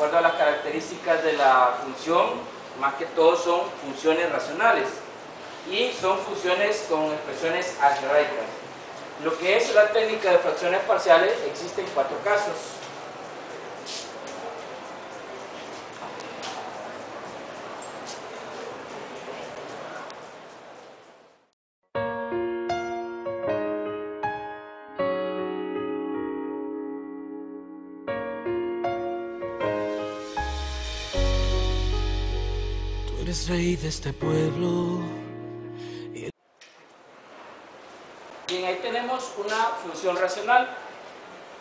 acuerdo a las características de la función, más que todo son funciones racionales y son funciones con expresiones algebraicas. Lo que es la técnica de fracciones parciales existe en 4 casos. Tú eres rey de este pueblo. Bien, ahí tenemos una función racional.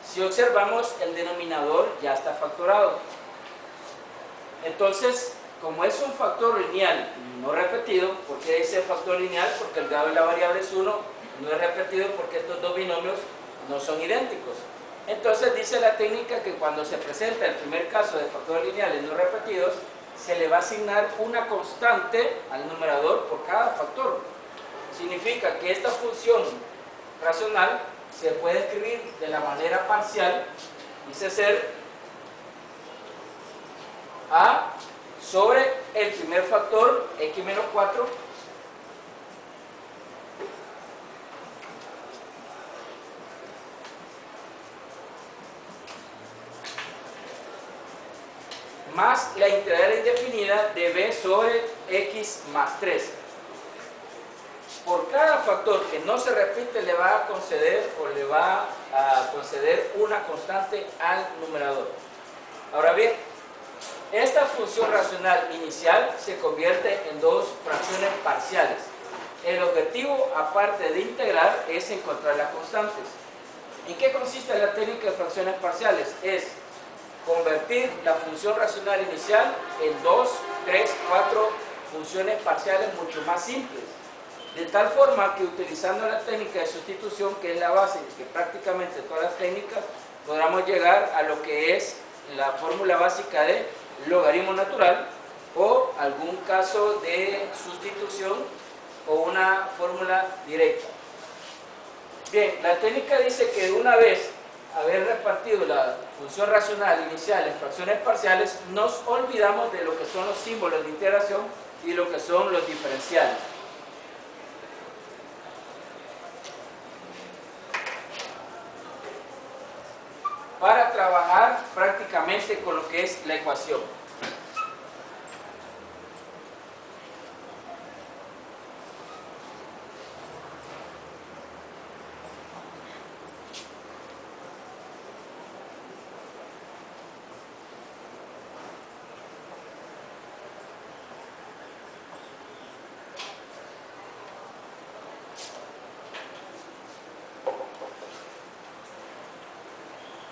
Si observamos, el denominador ya está factorado. Entonces, como es un factor lineal no repetido, ¿por qué dice factor lineal? Porque el grado de la variable es 1, no es repetido porque estos dos binomios no son idénticos. Entonces dice la técnica que cuando se presenta el primer caso de factores lineales no repetidos, se le va a asignar una constante al numerador por cada factor. Significa que esta función racional se puede escribir de la manera parcial, dice ser a sobre el primer factor x menos 4 más la integral indefinida de b sobre x más 3. Por cada factor que no se repite le va a conceder una constante al numerador. Ahora bien, esta función racional inicial se convierte en dos fracciones parciales. El objetivo, aparte de integrar, es encontrar las constantes. ¿En qué consiste la técnica de fracciones parciales? Es convertir la función racional inicial en 2, 3, 4 funciones parciales mucho más simples. De tal forma que utilizando la técnica de sustitución, que es la base de prácticamente todas las técnicas, podamos llegar a lo que es la fórmula básica de logaritmo natural o algún caso de sustitución o una fórmula directa. Bien, la técnica dice que una vez haber repartido la función racional inicial en fracciones parciales, nos olvidamos de lo que son los símbolos de integración y lo que son los diferenciales. Para trabajar prácticamente con lo que es la ecuación.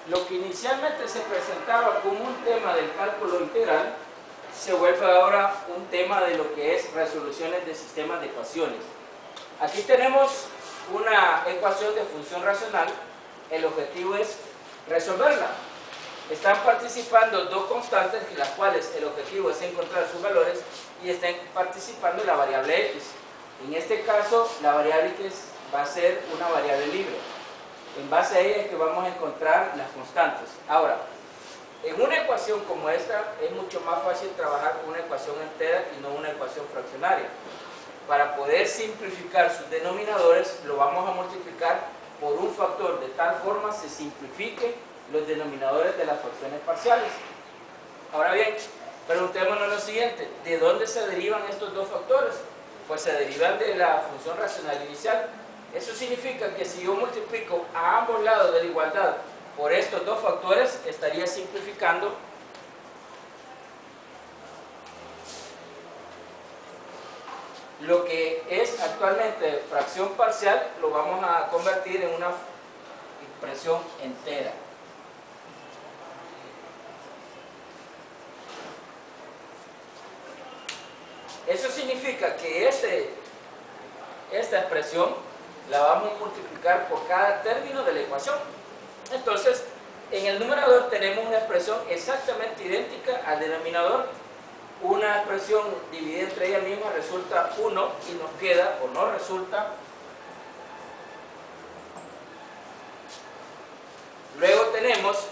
Lo que inicialmente se presentaba como un tema del cálculo integral, se vuelve ahora un tema de lo que es resoluciones de sistemas de ecuaciones. Aquí tenemos una ecuación de función racional, el objetivo es resolverla. Están participando dos constantes, las cuales el objetivo es encontrar sus valores, y están participando la variable x. En este caso, la variable x va a ser una variable libre. En base a ella es que vamos a encontrar las constantes. Ahora, en una ecuación como esta es mucho más fácil trabajar con una ecuación entera y no una ecuación fraccionaria. Para poder simplificar sus denominadores lo vamos a multiplicar por un factor, de tal forma se simplifique los denominadores de las fracciones parciales. Ahora bien, preguntémonos lo siguiente: ¿de dónde se derivan estos dos factores? Pues se derivan de la función racional inicial. Eso significa que si yo multiplico a ambos lados de la igualdad por estos dos factores, estaría simplificando lo que es actualmente fracción parcial, lo vamos a convertir en una expresión entera. Eso significa que esta expresión la vamos a multiplicar por cada término de la ecuación. Entonces, en el numerador tenemos una expresión exactamente idéntica al denominador. Una expresión dividida entre ella misma resulta 1 y nos queda, o no resulta. Luego tenemos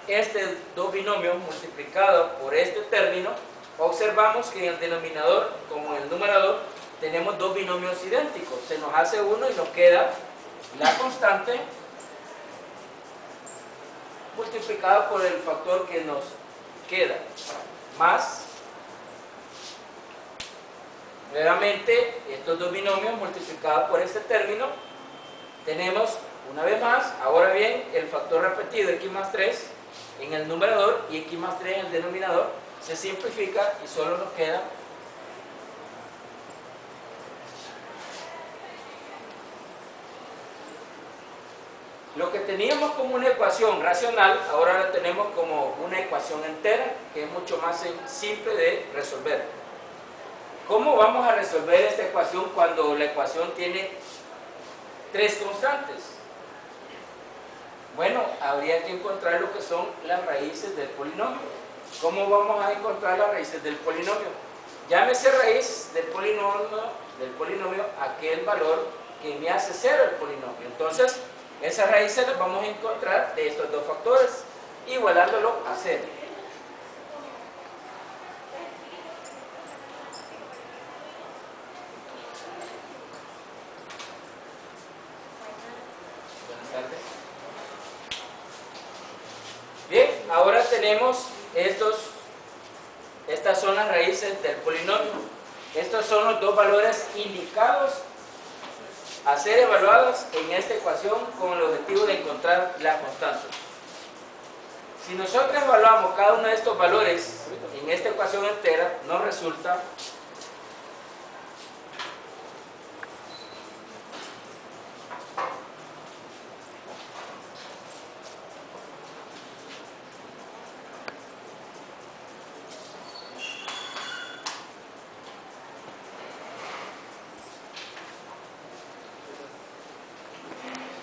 este dos binomios multiplicado por este término, observamos que en el denominador como en el numerador tenemos dos binomios idénticos. Se nos hace uno y nos queda la constante multiplicada por el factor que nos queda, más nuevamente estos dos binomios multiplicados por este término. Tenemos una vez más, ahora bien, el factor repetido x más 3 en el numerador y x más 3 en el denominador se simplifica y solo nos queda lo que teníamos como una ecuación racional, ahora la tenemos como una ecuación entera, que es mucho más simple de resolver. ¿Cómo vamos a resolver esta ecuación cuando la ecuación tiene tres constantes? Bueno, habría que encontrar lo que son las raíces del polinomio. ¿Cómo vamos a encontrar las raíces del polinomio? Llámese raíz del polinomio aquel valor que me hace cero el polinomio. Entonces, esas raíces las vamos a encontrar de estos dos factores, igualándolo a cero. Buenas tardes. Bien, ahora tenemos estas son las raíces del polinomio. Estos son los dos valores indicados a ser evaluados en esta ecuación con el objetivo de encontrar la constante. Si nosotros evaluamos cada uno de estos valores en esta ecuación entera, nos resulta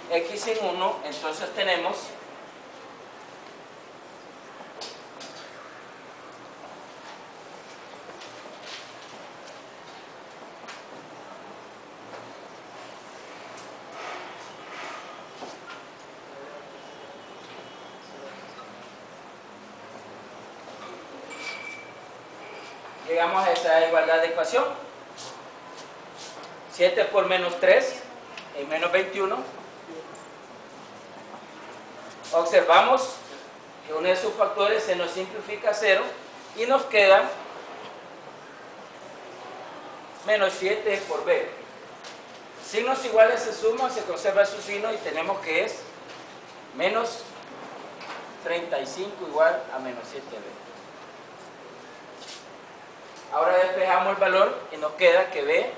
x sin 1, entonces tenemos llegamos a esa igualdad de ecuación. 7 por menos 3 es menos 21. Observamos que uno de sus factores se nos simplifica a 0 y nos queda menos 7 por b. Signos iguales se suman, se conserva su signo y tenemos que es menos 35 igual a menos 7b. Ahora despejamos el valor y nos queda que b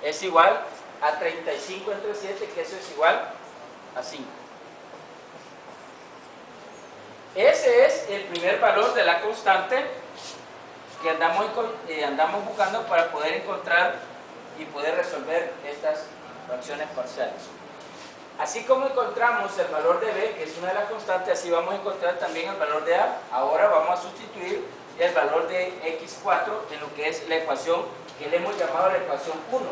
es igual a 35 entre 7, que eso es igual a 5. Ese es el primer valor de la constante que andamos buscando para poder encontrar y poder resolver estas fracciones parciales. Así como encontramos el valor de b, que es una de las constantes, así vamos a encontrar también el valor de a. Ahora vamos a sustituir el valor de x4 en lo que es la ecuación que le hemos llamado la ecuación 1,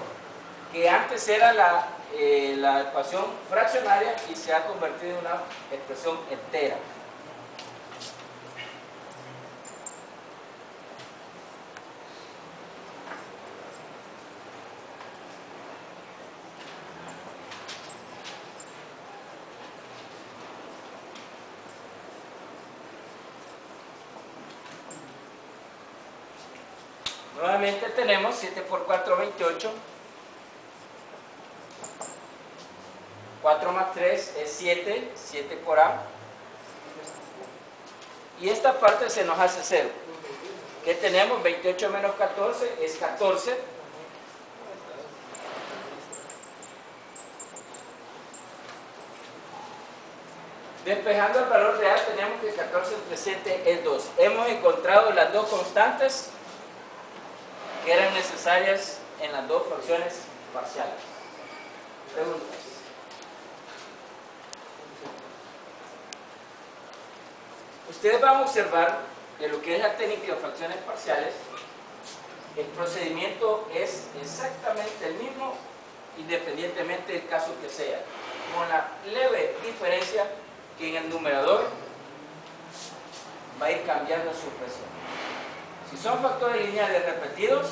que antes era la ecuación fraccionaria y se ha convertido en una expresión entera. Nuevamente tenemos 7 por 4, 28. 4 más 3 es 7, 7 por a. Y esta parte se nos hace 0. ¿Qué tenemos? 28 menos 14 es 14. Despejando el valor de a, tenemos que 14 entre 7 es 2. Hemos encontrado las dos constantes que eran necesarias en las dos fracciones parciales. Preguntas. Ustedes van a observar que lo que es la técnica de fracciones parciales, el procedimiento es exactamente el mismo independientemente del caso que sea, con la leve diferencia que en el numerador va a ir cambiando su expresión. Si son factores lineales repetidos,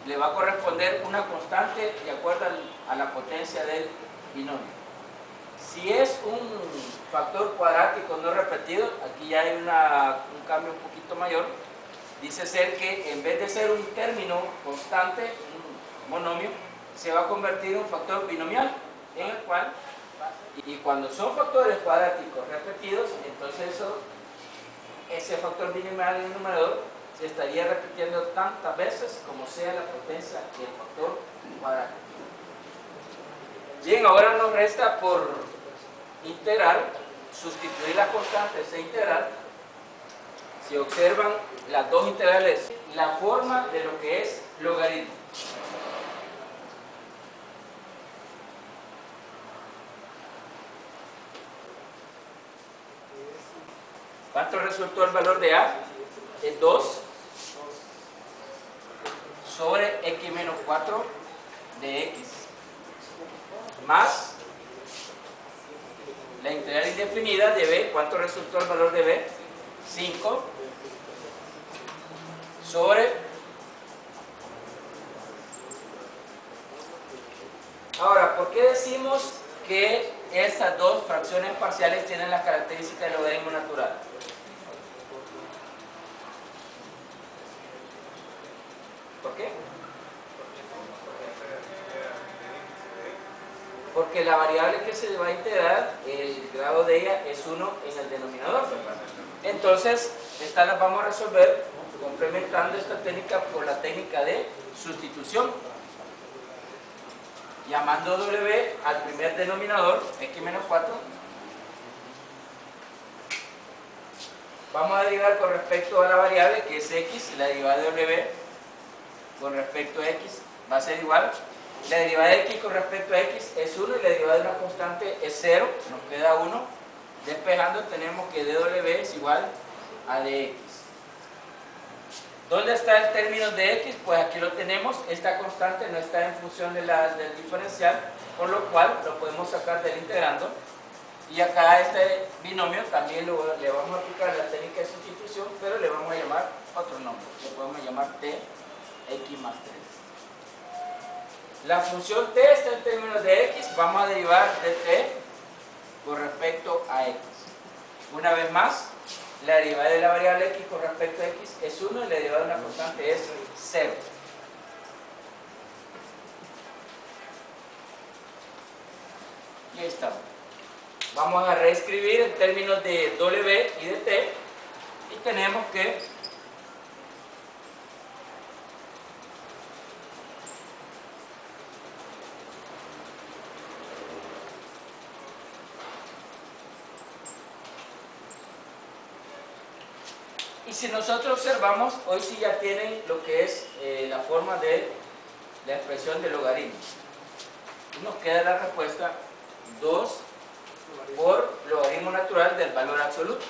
le va a corresponder una constante de acuerdo a la potencia del binomio. Si es un factor cuadrático no repetido, aquí ya hay un cambio un poquito mayor. Dice ser que en vez de ser un término constante, un monomio, se va a convertir en un factor binomial, en el cual, y cuando son factores cuadráticos repetidos, entonces ese factor binomial en el numerador se estaría repitiendo tantas veces como sea la potencia del factor cuadrático. Bien, ahora nos resta por integrar, sustituir las constantes e integrar. Si observan las dos integrales, la forma de lo que es logaritmo. ¿Cuánto resultó el valor de A? Es 2 sobre x menos 4 de x más la integral indefinida de b. ¿Cuánto resultó el valor de b? 5 sobre... Ahora, ¿por qué decimos que estas dos fracciones parciales tienen las características del logaritmo natural? ¿Por qué? Porque la variable que se va a integrar, el grado de ella es 1 en el denominador, ¿verdad? Entonces, estas las vamos a resolver complementando esta técnica por la técnica de sustitución, llamando W al primer denominador, x menos 4. Vamos a derivar con respecto a la variable que es x, la derivada de W con respecto a x va a ser igual. La derivada de x con respecto a x es 1 y la derivada de una constante es 0, nos queda 1. Despejando tenemos que dw es igual a dx. ¿Dónde está el término de x? Pues aquí lo tenemos. Esta constante no está en función del diferencial, por lo cual lo podemos sacar del integrando. Y acá a este binomio también le vamos a aplicar la técnica de sustitución, pero le vamos a llamar otro nombre. Le podemos llamar t x más 3. La función t está en términos de x, vamos a derivar de t con respecto a x. Una vez más, la derivada de la variable x con respecto a x es 1 y la derivada de una constante es 0. Y ahí estamos. Vamos a reescribir en términos de w y de t y tenemos que y si nosotros observamos, hoy sí ya tienen lo que es la forma de la expresión de logaritmo. Y nos queda la respuesta 2 por logaritmo natural del valor absoluto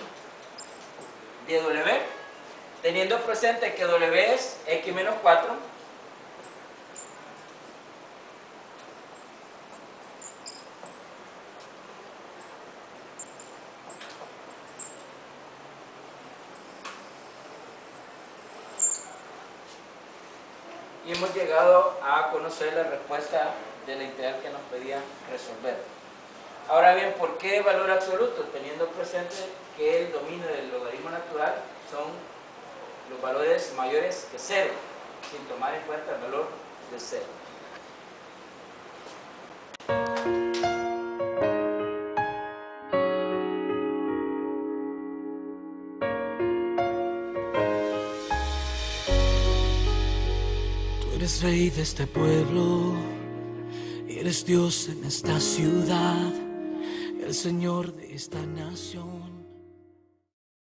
de W, teniendo presente que W es x menos 4 y hemos llegado a conocer la respuesta de la integral que nos pedía resolver. Ahora bien, ¿por qué valor absoluto? Teniendo presente que el dominio del logaritmo natural son los valores mayores que 0, sin tomar en cuenta el valor de 0. Tú eres rey de este pueblo, y eres Dios en esta ciudad, el Señor de esta nación.